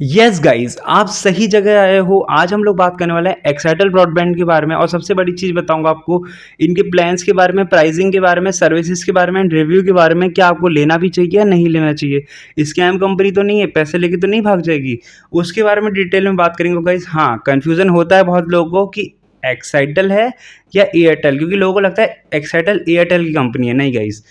Yes guys, आप सही जगह आए हो। आज हम लोग बात करने वाले हैं एक्साइटल ब्रॉडबैंड के बारे में और सबसे बड़ी चीज़ बताऊंगा आपको इनके प्लान्स के बारे में, प्राइसिंग के बारे में, सर्विसेज के बारे में, रिव्यू के बारे में। क्या आपको लेना भी चाहिए या नहीं लेना चाहिए। स्कैम कंपनी तो नहीं है, पैसे लेके तो नहीं भाग जाएगी। उसके बारे में डिटेल में बात करेंगे गाइस। हाँ, कन्फ्यूज़न होता है बहुत लोगों को कि एक्साइटल है या एयरटेल, क्योंकि लोगों को लगता है एक्साइटल एयरटेल की कंपनी है। नहीं गाइस,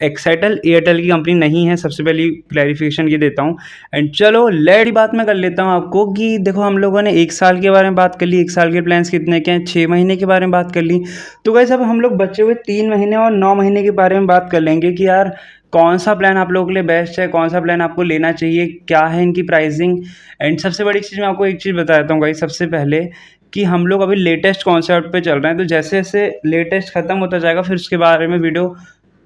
एक्साइटल एयरटेल की कंपनी नहीं है। सबसे पहली क्लैरिफिकेशन ये देता हूँ। एंड चलो लेट बात मैं कर लेता हूँ आपको कि देखो, हम लोगों ने 1 साल के बारे में बात कर ली, 1 साल के प्लान्स कितने के हैं, 6 महीने के बारे में बात कर ली। तो वैसे अब हम लोग बचे हुए 3 महीने और 9 महीने के बारे में बात कर लेंगे कि यार कौन सा प्लान आप लोगों के लिए बेस्ट है, कौन सा प्लान आपको लेना चाहिए, क्या है इनकी प्राइसिंग। एंड सबसे बड़ी चीज़ मैं आपको एक चीज़ बता देता हूँ भाई, सबसे पहले कि हम लोग अभी लेटेस्ट कॉन्सेप्ट पे चल रहे हैं। तो जैसे जैसे लेटेस्ट ख़त्म होता जाएगा फिर उसके बारे में वीडियो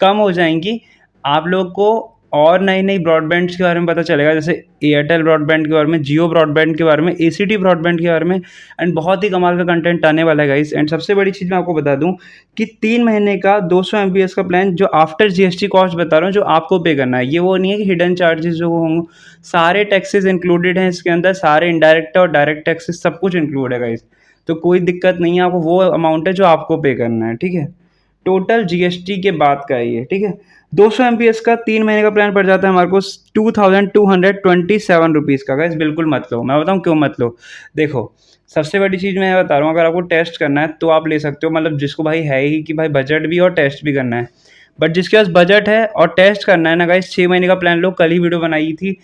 कम हो जाएंगी। आप लोग को और नई नई ब्रॉडबैंड्स के बारे में पता चलेगा, जैसे एयरटेल ब्रॉडबैंड के बारे में, जियो ब्रॉडबैंड के बारे में, एसीटी ब्रॉडबैंड के बारे में। एंड बहुत ही कमाल का कंटेंट आने वाला है गाइस। एंड सबसे बड़ी चीज़ मैं आपको बता दूं कि 3 महीने का 200 MBS का प्लान जो आफ्टर जीएसटी कॉस्ट बता रहा हूँ, जो आपको पे करना है, ये वो नहीं है कि हिडन चार्जेस जो होंगे। सारे टैक्सेस इंक्लूडेड हैं इसके अंदर, सारे इनडायरेक्ट और डायरेक्ट टैक्सेस सब कुछ इंक्लूड है गाइस। तो कोई दिक्कत नहीं है, आपको वो अमाउंट है जो आपको पे करना है, ठीक है। टोटल जीएसटी के बाद का है ये, ठीक है। 200 MPS का 3 महीने का प्लान पड़ जाता है हमारे को 2227 का। गाइस बिल्कुल मत लो, मैं बताऊँ क्यों मत लो। देखो, सबसे बड़ी चीज़ मैं बता रहा हूँ, अगर आपको टेस्ट करना है तो आप ले सकते हो, मतलब जिसको भाई है ही कि भाई बजट भी और टेस्ट भी करना है। बट जिसके पास बजट है और टेस्ट करना है ना गाइस, 6 महीने का प्लान लो। कल ही वीडियो बनाई थी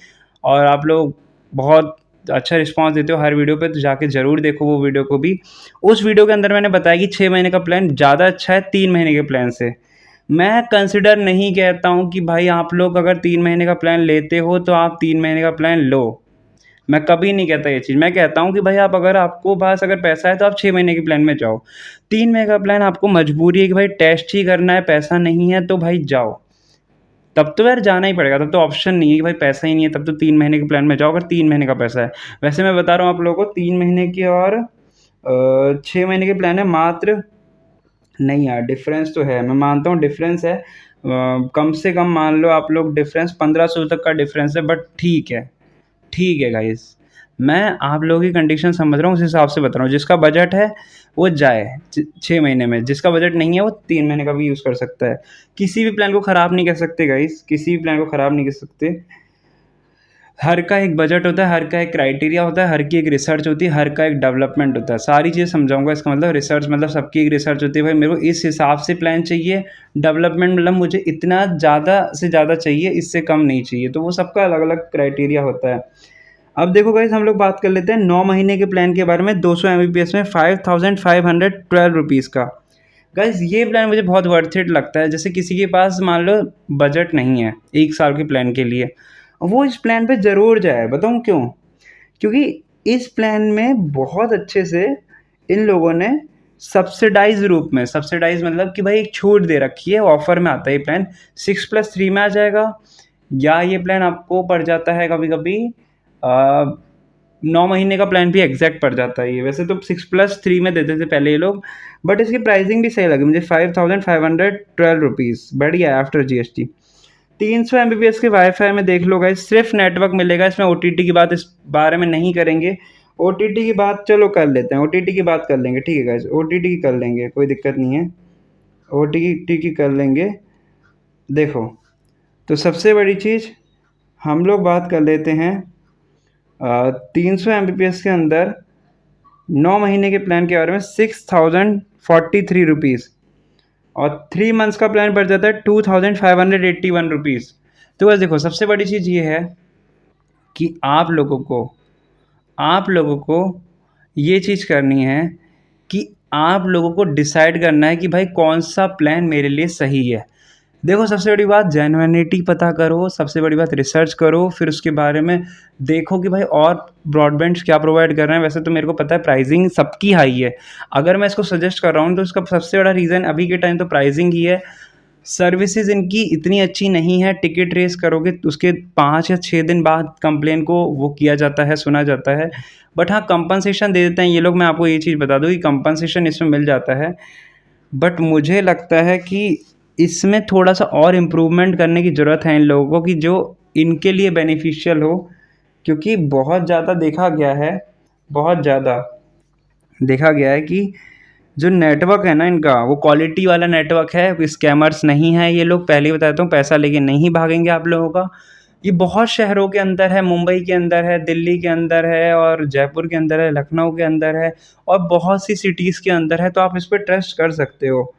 और आप लोग बहुत अच्छा रिस्पांस देते हो हर वीडियो पे, तो जाके ज़रूर देखो वो वीडियो को भी। उस वीडियो के अंदर मैंने बताया कि 6 महीने का प्लान ज़्यादा अच्छा है 3 महीने के प्लान से। मैं कंसिडर नहीं कहता हूँ कि भाई आप लोग अगर 3 महीने का प्लान लेते हो तो आप 3 महीने का प्लान लो। मैं कभी नहीं कहता ये चीज़। मैं कहता हूँ कि भाई आप अगर आपको पास अगर पैसा है तो आप 6 महीने के प्लान में जाओ। 3 महीने का प्लान आपको मजबूरी है कि भाई टेस्ट ही करना है, पैसा नहीं है तो भाई जाओ। तब तो यार जाना ही पड़ेगा, तब तो ऑप्शन नहीं है कि भाई पैसा ही नहीं है, तब तो 3 महीने के प्लान में जाओ अगर 3 महीने का पैसा है। वैसे मैं बता रहा हूँ आप लोगों को 3 महीने के और 6 महीने के प्लान है मात्र। नहीं यार, डिफरेंस तो है, मैं मानता हूँ डिफरेंस है। कम से कम मान लो आप लोग डिफरेंस 1500 तक का डिफरेंस है, बट ठीक है, ठीक है गाइस। मैं आप लोगों की कंडीशन समझ रहा हूँ, उस हिसाब से बता रहा हूँ। जिसका बजट है वो जाए 6 महीने में, जिसका बजट नहीं है वो 3 महीने का भी यूज़ कर सकता है। किसी भी प्लान को ख़राब नहीं कर सकते गाइस, किसी भी प्लान को ख़राब नहीं कर सकते। हर का एक बजट होता है, हर का एक क्राइटेरिया होता है, हर की एक रिसर्च होती है, हर का एक डेवलपमेंट होता है। सारी चीज़ समझाऊंगा। इसका मतलब रिसर्च मतलब सबकी एक रिसर्च होती है। भाई मेरे को इस हिसाब से प्लान चाहिए, डेवलपमेंट मतलब मुझे इतना ज़्यादा से ज़्यादा चाहिए, इससे कम नहीं चाहिए। तो वो सबका अलग अलग क्राइटेरिया होता है। अब देखो गाइस, हम लोग बात कर लेते हैं 9 महीने के प्लान के बारे में। 200 MBPS में 5512 रुपीज़ का। गाइस ये प्लान मुझे बहुत वर्थ इट लगता है। जैसे किसी के पास मान लो बजट नहीं है 1 साल के प्लान के लिए, वो इस प्लान पे ज़रूर जाए। बताऊँ क्यों? क्योंकि इस प्लान में बहुत अच्छे से इन लोगों ने सब्सिडाइज रूप में, सब्सिडाइज मतलब कि भाई एक छूट दे रखी है, ऑफर में आता है ये प्लान। 6+3 में आ जाएगा, या ये प्लान आपको पड़ जाता है कभी कभी 9 महीने का प्लान भी एग्जैक्ट पड़ जाता है ये। वैसे तो 6+3 में देते थे पहले ये लोग, बट इसकी प्राइसिंग भी सही लगी मुझे। 5512 रुपीज़ बढ़िया है आफ्टर जीएसटी। 300 MBPS के वाईफाई में देख लो गाइस, सिर्फ नेटवर्क मिलेगा इसमें। OTT की बात इस बारे में नहीं करेंगे। OTT की बात चलो कर लेते हैं, OTT की बात कर लेंगे, ठीक है गाइस। OTT की कर लेंगे, कोई दिक्कत नहीं है, OTT की कर लेंगे। देखो, तो सबसे बड़ी चीज़ हम लोग बात कर लेते हैं 300 MBPS के अंदर 9 महीने के प्लान के बारे में। 6043 रुपीज़ और 3 मंथ्स का प्लान पड़ जाता है 2581 रुपीज़। तो बस देखो, सबसे बड़ी चीज़ ये है कि आप लोगों को ये चीज़ करनी है कि आप लोगों को डिसाइड करना है कि भाई कौन सा प्लान मेरे लिए सही है। देखो, सबसे बड़ी बात जेन्युइनिटी पता करो, सबसे बड़ी बात रिसर्च करो, फिर उसके बारे में देखो कि भाई और ब्रॉडबैंड्स क्या प्रोवाइड कर रहे हैं। वैसे तो मेरे को पता है प्राइसिंग सबकी हाई है। अगर मैं इसको सजेस्ट कर रहा हूँ तो इसका सबसे बड़ा रीज़न अभी के टाइम तो प्राइसिंग ही है। सर्विसेज इनकी इतनी अच्छी नहीं है। टिकट रेस करोगे तो उसके 5 या 6 दिन बाद कंप्लेन को वो किया जाता है, सुना जाता है। बट हाँ, कंपनसेशन दे देते हैं ये लोग। मैं आपको ये चीज़ बता दूँ कि कंपनसेशन इसमें मिल जाता है। बट मुझे लगता है कि इसमें थोड़ा सा और इम्प्रूवमेंट करने की ज़रूरत है इन लोगों को, कि जो इनके लिए बेनिफिशियल हो। क्योंकि बहुत ज़्यादा देखा गया है, बहुत ज़्यादा देखा गया है कि जो नेटवर्क है ना इनका, वो क्वालिटी वाला नेटवर्क है, स्कैमर्स नहीं है ये लोग। पहले ही बताता हूँ, पैसा लेके नहीं भागेंगे आप लोगों का। ये बहुत शहरों के अंदर है, मुंबई के अंदर है, दिल्ली के अंदर है, और जयपुर के अंदर है, लखनऊ के अंदर है, और बहुत सी सिटीज़ के अंदर है, तो आप इस पे ट्रस्ट कर सकते हो।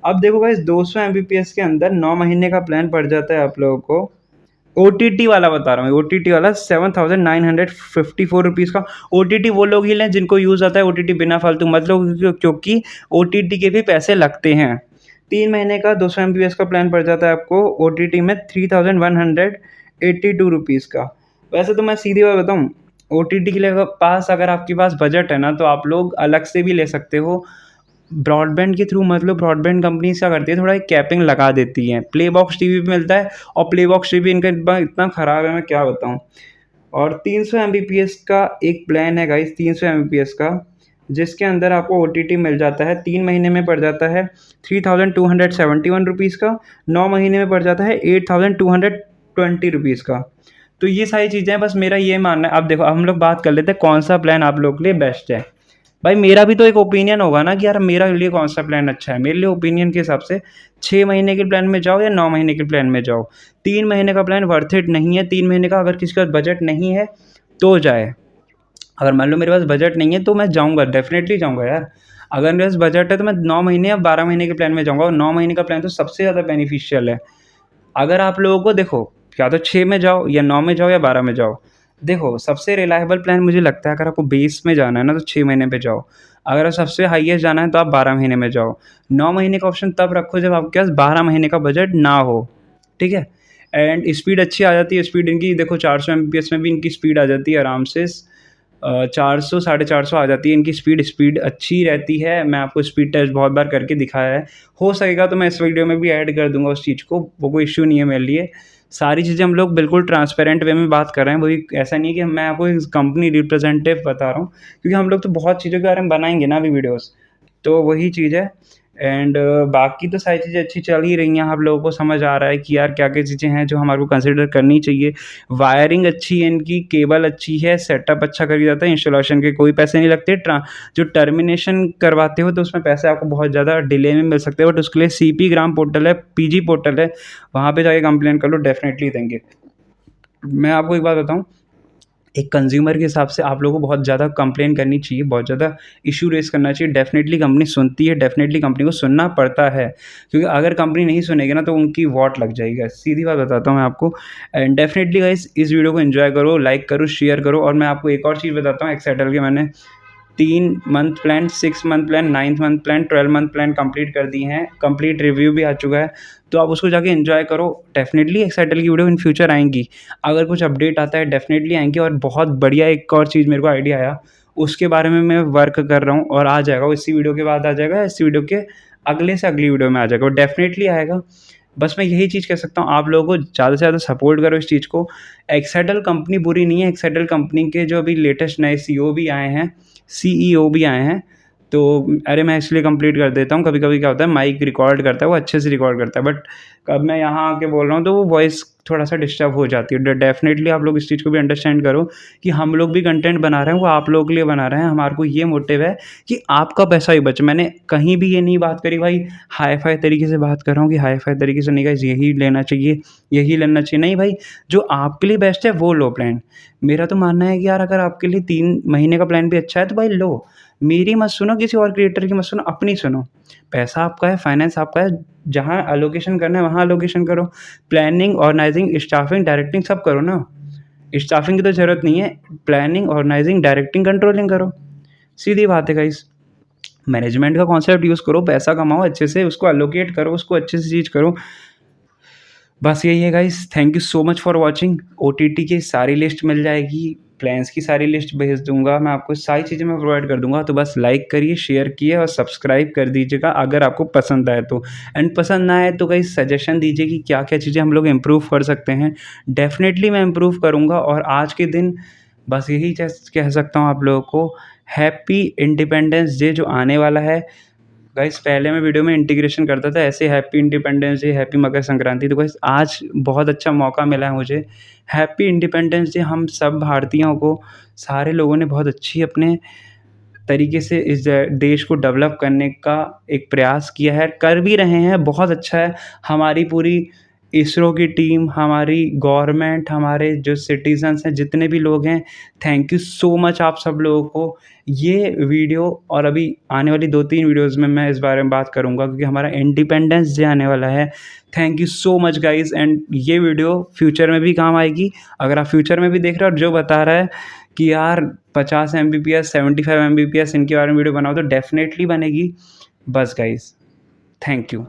अब देखो गाइस, 200 एमबीपीएस के अंदर 9 महीने का प्लान पड़ जाता है आप लोगों को। ओटीटी वाला बता रहा हूँ, ओटीटी वाला 7,954 रुपीज़ का। ओटीटी वो लोग ही लें जिनको यूज़ आता है ओटीटी, बिना फालतू मत लो, क्योंकि ओटीटी के भी पैसे लगते हैं। 3 महीने का 200 एमबीपीएस का प्लान पड़ जाता है आपको ओटीटी में 3,182 रुपीज़ का। वैसे तो मैं सीधी बात बताऊँ, ओटीटी के लिए अगर आपके पास बजट है ना, तो आप लोग अलग से भी ले सकते हो। ब्रॉडबैंड के थ्रू मतलब ब्रॉडबैंड कंपनीज क्या करती है, थोड़ा एक कैपिंग लगा देती हैं। प्ले बॉक्स टीवी पे मिलता है, और प्ले बॉक्स टीवी इनका इतना ख़राब है, मैं क्या बताऊँ। और 300 एमबीपीएस का एक प्लान है गाइस, 300 एमबीपीएस का, जिसके अंदर आपको ओटीटी मिल जाता है। 3 महीने में पड़ जाता है 3,271 रुपीज़ का। 9 महीने में पड़ जाता है 8,220 रुपीज़ का। तो ये सारी चीज़ें हैं, बस मेरा ये मानना है। अब देखो, अब हम लोग बात कर लेते हैं कौन सा प्लान आप लोग के लिए बेस्ट है। भाई मेरा भी तो एक ओपिनियन होगा ना कि यार मेरा लिए कौन सा प्लान अच्छा है। मेरे लिए ओपिनियन के हिसाब से 6 महीने के प्लान में जाओ या 9 महीने के प्लान में जाओ। 3 महीने का प्लान वर्थ इट नहीं है। 3 महीने का अगर किसी का बजट नहीं है तो जाए। अगर मान लो मेरे पास बजट नहीं है तो मैं जाऊँगा, डेफ़िनेटली जाऊँगा यार। अगर मेरे पास बजट है तो मैं 9 महीने या 12 महीने के प्लान में जाऊँगा, और 9 महीने का प्लान तो सबसे ज़्यादा बेनिफिशियल है। अगर आप लोगों को देखो, या तो 6 में जाओ, या 9 में जाओ, या 12 में जाओ। देखो, सबसे रिलायबल प्लान मुझे लगता है, अगर आपको बेस में जाना है ना तो 6 महीने पे जाओ। अगर सबसे हाईएस्ट जाना है तो आप 12 महीने में जाओ। 9 महीने का ऑप्शन तब रखो जब आपके पास 12 महीने का बजट ना हो, ठीक है? एंड स्पीड अच्छी आ जाती है। स्पीड इनकी देखो 400 एमबीपीएस में भी इनकी स्पीड आ जाती है आराम से। 400 साढ़े 400 आ जाती है इनकी स्पीड अच्छी रहती है। मैं आपको स्पीड टेस्ट बहुत बार करके दिखाया है। हो सकेगा तो मैं इस वीडियो में भी ऐड कर दूँगा उस चीज़ को, वो कोई इश्यू नहीं है मेरे लिए। सारी चीज़ें हम लोग बिल्कुल ट्रांसपेरेंट वे में बात कर रहे हैं। वही, ऐसा नहीं है कि मैं आपको एक कंपनी रिप्रेजेंटेटिव बता रहा हूँ, क्योंकि हम लोग तो बहुत चीज़ों के बारे में बनाएँगे ना अभी वीडियोज़। तो वही चीज़ है। एंड बाकी तो सारी चीज़ें अच्छी चल ही रही हैं। आप लोगों को समझ आ रहा है कि यार क्या-क्या चीज़ें हैं जो हमारे को कंसिडर करनी चाहिए। वायरिंग अच्छी है इनकी, केबल अच्छी है, सेटअप अच्छा कर दिया जाता है, इंस्टॉलेशन के कोई पैसे नहीं लगते। जो टर्मिनेशन करवाते हो तो उसमें पैसे आपको बहुत ज़्यादा डिले में मिल सकते हैं, बट उसके लिए सीपी ग्राम पोर्टल है, पीजी पोर्टल है, वहाँ पे जाके कंप्लेन कर लो, डेफ़िनेटली देंगे। मैं आपको एक बात बताऊँ, एक कंज्यूमर के हिसाब से आप लोगों को बहुत ज़्यादा कंप्लेन करनी चाहिए, बहुत ज़्यादा इश्यू रेज़ करना चाहिए। डेफ़िनेटली कंपनी सुनती है, डेफ़िनेटली कंपनी को सुनना पड़ता है, क्योंकि अगर कंपनी नहीं सुनेगी ना तो उनकी वॉट लग जाएगी। सीधी बात बताता हूँ मैं आपको। एंड डेफ़िनेटली गाइस, इस वीडियो को एन्जॉय करो, लाइक करो, शेयर करो। और मैं आपको एक और चीज़ बताता हूँ, एक्साइटल के मैंने 3 month plan, 6 month plan, 9th month plan, 12 month plan complete कर दी हैं। कंप्लीट रिव्यू भी आ चुका है, तो आप उसको जाके एन्जॉय करो। डेफ़िनेटली एक्साइटल की वीडियो इन फ्यूचर आएँगी। अगर कुछ अपडेट आता है डेफ़िनेटली आएँगी। और बहुत बढ़िया एक और चीज़ मेरे को आइडिया आया, उसके बारे में मैं वर्क कर रहा हूँ, और आ जाएगा, वो इसी वीडियो के बाद आ जाएगा, इस वीडियो के अगले से अगली वीडियो में आ जाएगा, वो डेफ़िनेटली आएगा। बस मैं यही चीज़ कह सकता हूँ, आप लोगों को ज़्यादा से ज़्यादा सपोर्ट करो इस चीज़ को। एक्साइटल कंपनी बुरी नहीं है। एक्साइटल कंपनी के जो अभी लेटेस्ट नए सीईओ भी आए हैं। तो अरे मैं इसलिए कंप्लीट कर देता हूँ, कभी-कभी क्या होता है, माइक रिकॉर्ड करता है, वो अच्छे से रिकॉर्ड करता है, बट अब मैं यहाँ आके बोल रहा हूँ तो वो वॉइस थोड़ा-सा डिस्टर्ब हो जाती है। डेफ़िनेटली आप लोग इस चीज़ को भी अंडरस्टैंड करो कि हम लोग भी कंटेंट बना रहे हैं, वो आप लोगों के लिए बना रहे हैं। हमारे को ये मोटिव है कि आपका पैसा भी बचे। मैंने कहीं भी ये नहीं बात करी भाई हाई-फ़ाई तरीके से बात कर रहा हूँ कि हाई-फ़ाई तरीके से नहीं गाइस यही लेना चाहिए, यही लेना चाहिए। नहीं भाई, जो आपके लिए बेस्ट है वो लो प्लान। मेरा तो मानना है कि यार अगर आपके लिए 3 महीने का प्लान भी अच्छा है तो भाई लो। मेरी मत सुनो, किसी और क्रिएटर की मत सुनो, अपनी सुनो। पैसा आपका है, फाइनेंस आपका है, जहाँ एलोकेशन करना है वहाँ एलोकेशन करो। प्लानिंग, ऑर्गनाइज़िंग, स्टाफिंग, डायरेक्टिंग सब करो ना। स्टाफिंग की तो ज़रूरत नहीं है, प्लानिंग, ऑर्गनाइज़िंग, डायरेक्टिंग, कंट्रोलिंग करो। सीधी बात है गाइस। मैनेजमेंट का कॉन्सेप्ट यूज़ करो, पैसा कमाओ अच्छे से, उसको एलोकेट करो, उसको अच्छे से चीज़ करो। बस यही है guys. Thank you so much for watching. OTT की सारी लिस्ट मिल जाएगी, प्लान्स की सारी लिस्ट भेज दूँगा मैं आपको, सारी चीज़ें मैं प्रोवाइड कर दूँगा। तो बस लाइक करिए, शेयर किए और सब्सक्राइब कर दीजिएगा अगर आपको पसंद आए तो। एंड पसंद ना आए तो गाइस सजेशन दीजिए कि क्या-क्या चीज़ें हम लोग इम्प्रूव कर सकते हैं। डेफ़िनेटली मैं इम्प्रूव करूँगा। और आज के दिन बस यही कह सकता हूँ आप लोगों को, हैप्पी इंडिपेंडेंस डे जो आने वाला है। गाइस पहले मैं वीडियो में इंटीग्रेशन करता था ऐसे happy independence day, happy Makar Sankranti, तो गाइस आज बहुत अच्छा मौका मिला है मुझे। हैप्पी इंडिपेंडेंस डे हम सब भारतीयों को, सारे लोगों ने बहुत अच्छी अपने तरीके से इस देश को डेवलप करने का एक प्रयास किया है, कर भी रहे हैं, बहुत अच्छा है। हमारी पूरी इसरो की टीम, हमारी गवर्नमेंट, हमारे जो सिटीज़न्स हैं, जितने भी लोग हैं, थैंक यू सो मच आप सब लोगों को। ये वीडियो और अभी आने वाली 2-3 वीडियोज़ में मैं इस बारे में बात करूँगा क्योंकि हमारा इंडिपेंडेंस डे आने वाला है। Thank you so much guys, and ये वीडियो फ्यूचर में भी काम आएगी। अगर आप फ्यूचर में भी देख रहे हो और जो बता रहा है कि यार 50 एमबीपीएस, 75 एमबीपीएस इनके बारे में वीडियो बनाओ, तो डेफ़िनेटली बनेगी। बस गाइज़, थैंक यू।